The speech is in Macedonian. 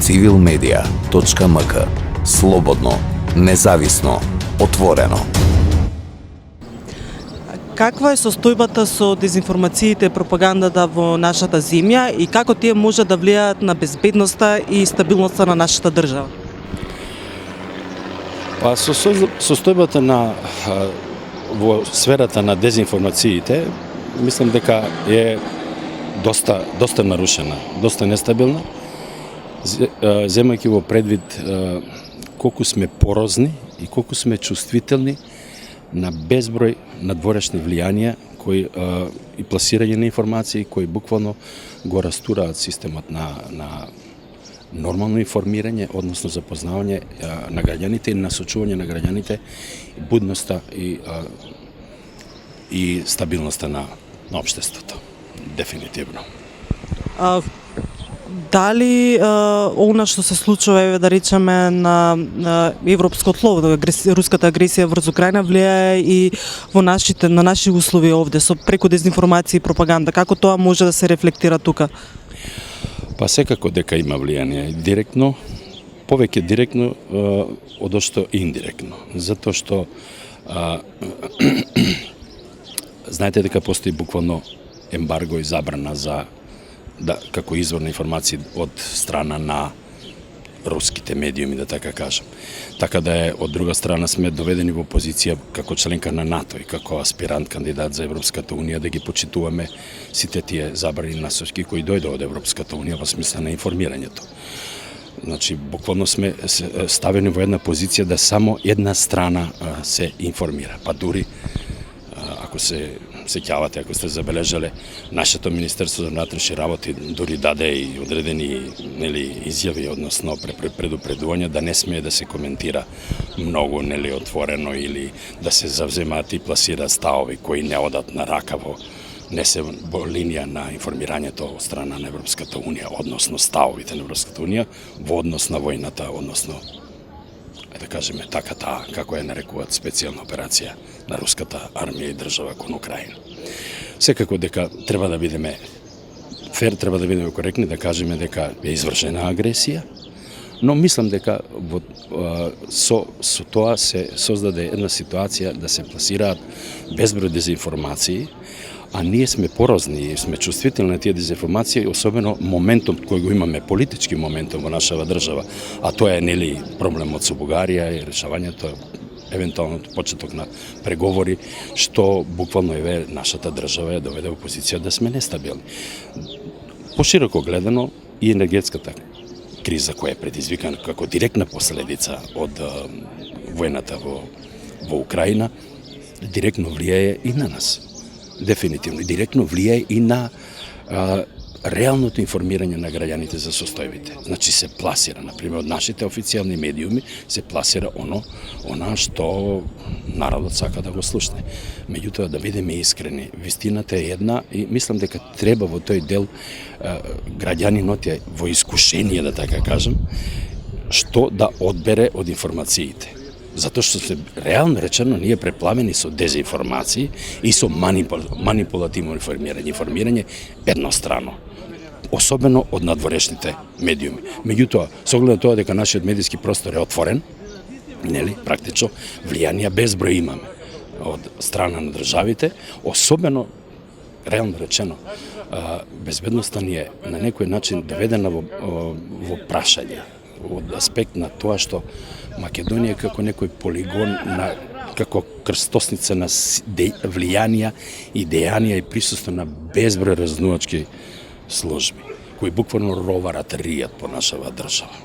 civilmedia.mk. Слободно, независно, отворено. Каква е состојбата со дезинформациите и пропагандата во нашата земја и како тие може да влијаат на безбедноста и стабилноста на нашата држава? Па состојбата во сферата на дезинформациите, мислам дека е доста нарушена, доста нестабилна, земајќи во предвид колку сме порозни и колку сме чувствителни на безброј надворешни влијанија и пласирање на информации кои буквално го растураат системот на нормално информирање, односно запознавање на граѓаните и насочување на граѓаните, будноста и стабилноста на општеството. Дефинитивно. Дали она што се случува, да речеме, на европско тло, руската агресија врз Украина влијае и на наши услови овде со преку дезинформација и пропаганда? Како тоа може да се рефлектира тука? Па секако дека има влијание директно, повеќе директно одошто индиректно, затоа што знаете дека постои буквално ембарго и забрана како извор на информации од страна на руските медиуми, да така кажам. Така да од друга страна сме доведени во позиција како членка на НАТО и како аспирант кандидат за Европската Унија да ги почитуваме сите тие забрани насоки кои дојдоа од Европската Унија во смисла на информирањето. Значи, буквално сме ставени во една позиција да само една страна се информира. Па дури, ако се сеќавате, ако сте забележале, нашето Министерство за внатрешни работи дури даде и одредени изјави, односно предупредување да не смее да се коментира многу отворено или да се завземаат и пласираат ставови кои не одат на рака не се во линија на информирањето од страна на Европската Унија, односно ставовите на Европската Унија во однос на војната, односно да кажеме така како ја нарекуваат специјална операција на руската армија и држава кон Украина. Секако дека треба да бидеме фер, треба да бидеме коректни, да кажеме дека е извршена агресија, но мислам дека со тоа се создаде една ситуација да се пласираат безброј дезинформации, а ние сме порозни и сме чувствителни на тие дезинформации, особено моментот кој го имаме, политички моментот во нашава држава, а тоа е проблемот со Бугарија и решавањето, евентуално почеток на преговори, што буквално нашата држава ја доведе во позиција да сме нестабилни. Пошироко гледано и енергетската криза која е предизвикана како директна последица од војната во Украина, директно влијае и на нас. Дефинитивно. Директно влијае и на реалното информирање на граѓаните за состојбите. Значи се пласира, например, од нашите официјални медиуми се пласира она што народот сака да го слушне. Меѓутоа, да бидеме искрени, вистината е една и мислам дека треба во тој дел граѓанинот е во искушение, да така кажам, што да одбере од информациите. Затоа што се реално речено ние преплавени со дезинформации и со манипулативно информирање еднострано, особено од надворешните медиуми. Меѓутоа, со оглед на тоа дека нашиот медиски простор е отворен, практично влијанија безброј имаме од страна на државите, особено реално речено безбедноста ни е на некој начин доведена во прашање од аспект на тоа што Македонија како некој полигон како крстосница на влијанија и дејанија и присуство на безброј разнувачки служби кои буквално роварат, ријат по нашава држава.